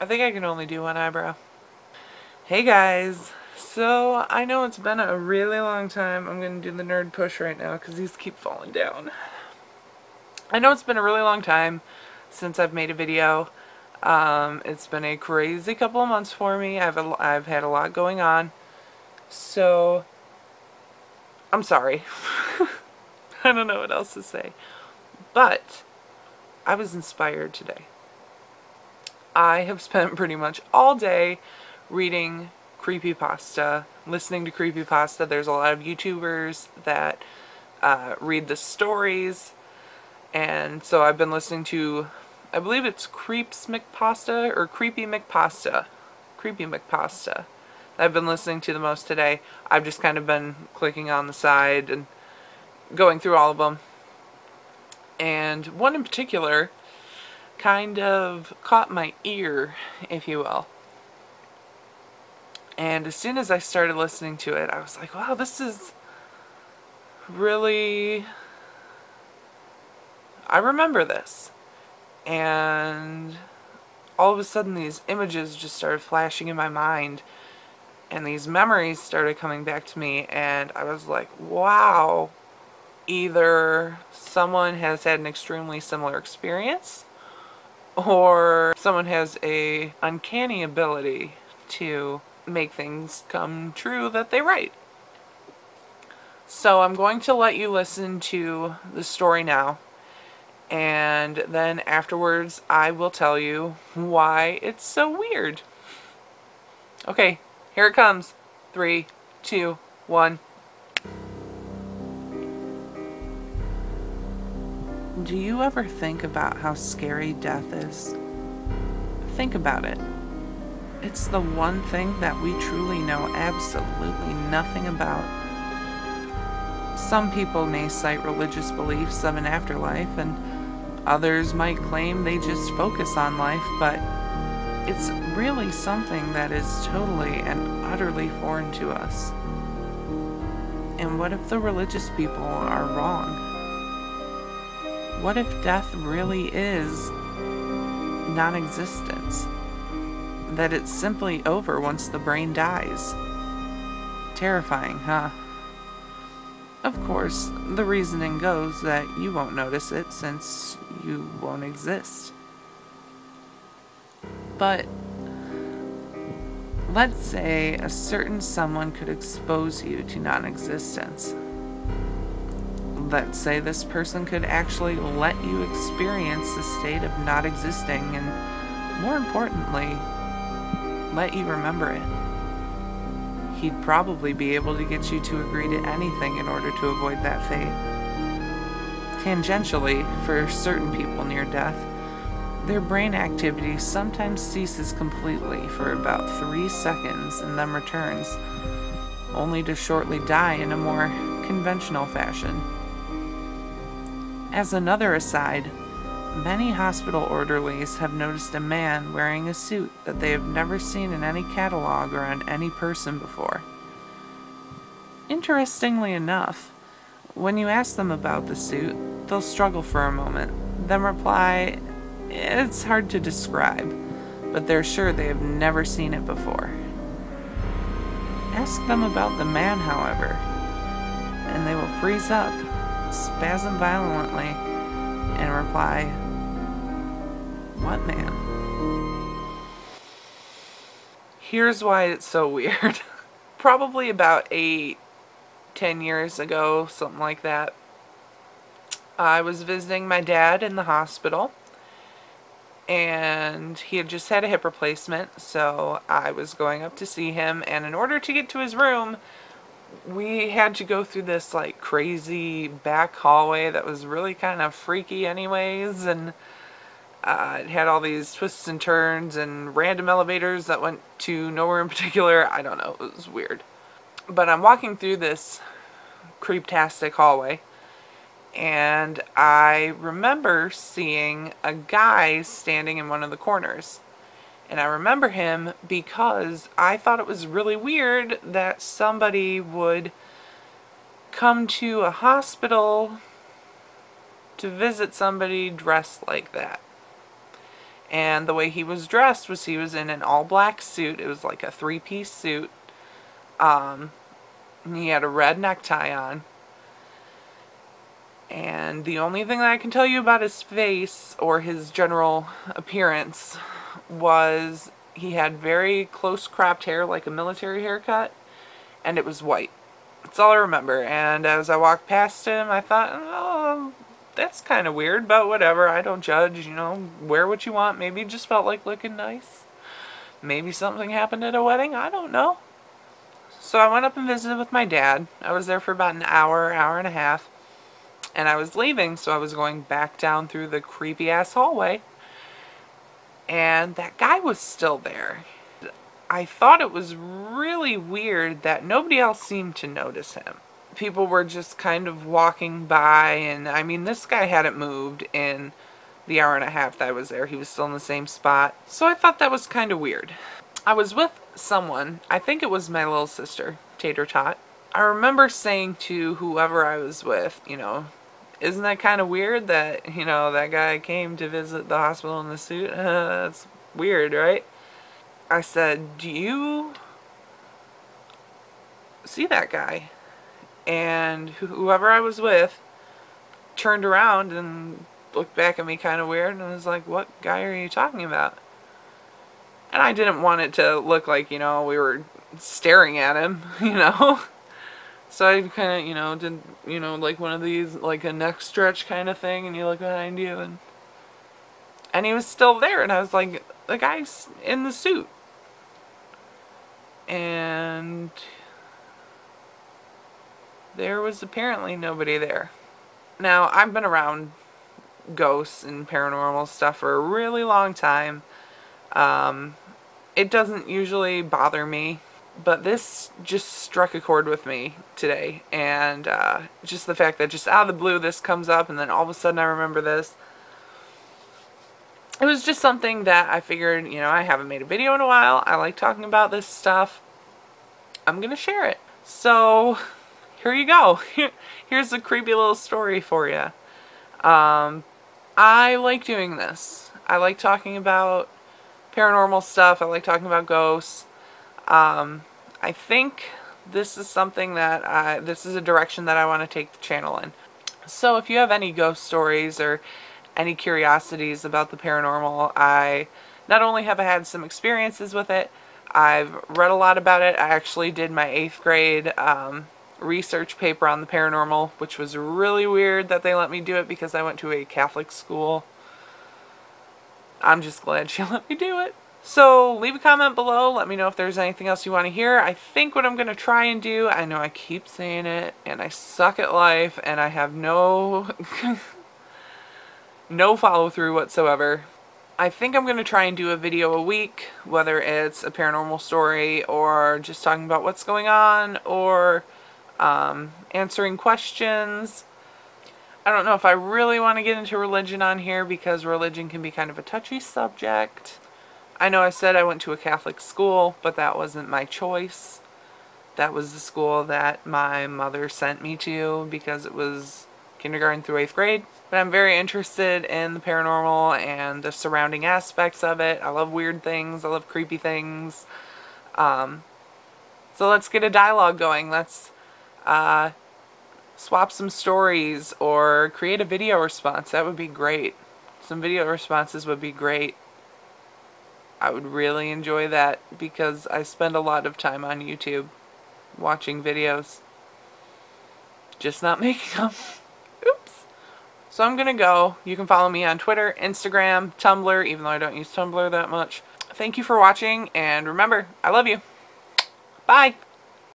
I think I can only do one eyebrow. Hey guys, so I know it's been a really long time. I'm going to do the nerd push right now because these keep falling down. I know it's been a really long time since I've made a video. It's been a crazy couple of months for me. I've had a lot going on, so I'm sorry. I don't know what else to say, but I was inspired today. I have spent pretty much all day reading CreepyPasta, listening to CreepyPasta. There's a lot of YouTubers that read the stories, and so I've been listening to, I believe it's CreepyPasta or CreepyPasta. CreepyPasta. I've been listening to the most today. I've just kind of been clicking on the side and going through all of them. And one in particular kind of caught my ear, if you will. And as soon as I started listening to it, I was like, wow, this is really... I remember this. And all of a sudden these images just started flashing in my mind, and these memories started coming back to me, and I was like, wow, either someone has had an extremely similar experience, or someone has a uncanny ability to make things come true that they write. So I'm going to let you listen to the story now, and then afterwards I will tell you why it's so weird. Okay, here it comes. 3, 2, 1. Do you ever think about how scary death is? Think about it. It's the one thing that we truly know absolutely nothing about. Some people may cite religious beliefs of an afterlife, and others might claim they just focus on life, but it's really something that is totally and utterly foreign to us. And what if the religious people are wrong? What if death really is non-existence? That it's simply over once the brain dies? Terrifying, huh? Of course, the reasoning goes that you won't notice it since you won't exist. But let's say a certain someone could expose you to non-existence. Let's say this person could actually let you experience the state of not existing, and more importantly, let you remember it. He'd probably be able to get you to agree to anything in order to avoid that fate. Tangentially, for certain people near death, their brain activity sometimes ceases completely for about 3 seconds and then returns, only to shortly die in a more conventional fashion. As another aside, many hospital orderlies have noticed a man wearing a suit that they have never seen in any catalog or on any person before. Interestingly enough, when you ask them about the suit, they'll struggle for a moment, then reply, "It's hard to describe," but they're sure they have never seen it before. Ask them about the man, however, and they will freeze up, spasm violently, and reply, "What man?" Here's why it's so weird. Probably about 8-10 years ago, something like that, I was visiting my dad in the hospital, and he had just had a hip replacement, so I was going up to see him, and in order to get to his room, we had to go through this like crazy back hallway that was really kind of freaky anyways, and it had all these twists and turns and random elevators that went to nowhere in particular. I don't know, it was weird. But I'm walking through this creeptastic hallway, and I remember seeing a guy standing in one of the corners. And I remember him because I thought it was really weird that somebody would come to a hospital to visit somebody dressed like that. And the way he was dressed was he was in an all-black suit. It was like a three-piece suit. And he had a red necktie on. And the only thing that I can tell you about his face or his general appearance was he had very close cropped hair, like a military haircut, and it was white. That's all I remember. And as I walked past him, I thought, oh, that's kind of weird, but whatever. I don't judge, you know, wear what you want. Maybe he just felt like looking nice. Maybe something happened at a wedding. I don't know. So I went up and visited with my dad. I was there for about an hour, hour and a half. And I was leaving, so I was going back down through the creepy-ass hallway. And that guy was still there. I thought it was really weird that nobody else seemed to notice him. People were just kind of walking by, and I mean, this guy hadn't moved in the hour and a half that I was there. He was still in the same spot. So I thought that was kind of weird. I was with someone, I think it was my little sister, Tater Tot. I remember saying to whoever I was with, you know, isn't that kind of weird that, you know, that guy came to visit the hospital in the suit? That's weird, right? I said, do you see that guy? And whoever I was with turned around and looked back at me kind of weird and was like, what guy are you talking about? And I didn't want it to look like, you know, we were staring at him, you know? So I kind of, you know, did, you know, like one of these, like a neck stretch kind of thing, and you look behind you, and he was still there, and I was like, the guy's in the suit. And there was apparently nobody there. Now, I've been around ghosts and paranormal stuff for a really long time. It doesn't usually bother me. But this just struck a chord with me today, and just the fact that just out of the blue this comes up, and then all of a sudden I remember this. It was just something that I figured, you know, I haven't made a video in a while. I like talking about this stuff. I'm going to share it. So, here you go. Here's a creepy little story for you. I like doing this. I like talking about paranormal stuff. I like talking about ghosts. I think this is something that this is a direction that I want to take the channel in. So if you have any ghost stories or any curiosities about the paranormal, I not only have I had some experiences with it, I've read a lot about it. I actually did my 8th grade research paper on the paranormal, which was really weird that they let me do it because I went to a Catholic school. I'm just glad she let me do it. So leave a comment below. Let me know if there's anything else you want to hear. I think what I'm going to try and do, I know I keep saying it, and I suck at life, and I have no no follow through whatsoever. I think I'm going to try and do a video a week, whether it's a paranormal story or just talking about what's going on or answering questions. I don't know if I really want to get into religion on here because religion can be kind of a touchy subject. I know I said I went to a Catholic school, but that wasn't my choice. That was the school that my mother sent me to because it was kindergarten through 8th grade. But I'm very interested in the paranormal and the surrounding aspects of it. I love weird things. I love creepy things. So let's get a dialogue going. Let's swap some stories or create a video response. That would be great. Some video responses would be great. I would really enjoy that because I spend a lot of time on YouTube watching videos. Just not making them. Oops. So I'm gonna go. You can follow me on Twitter, Instagram, Tumblr, even though I don't use Tumblr that much. Thank you for watching, and remember, I love you. Bye!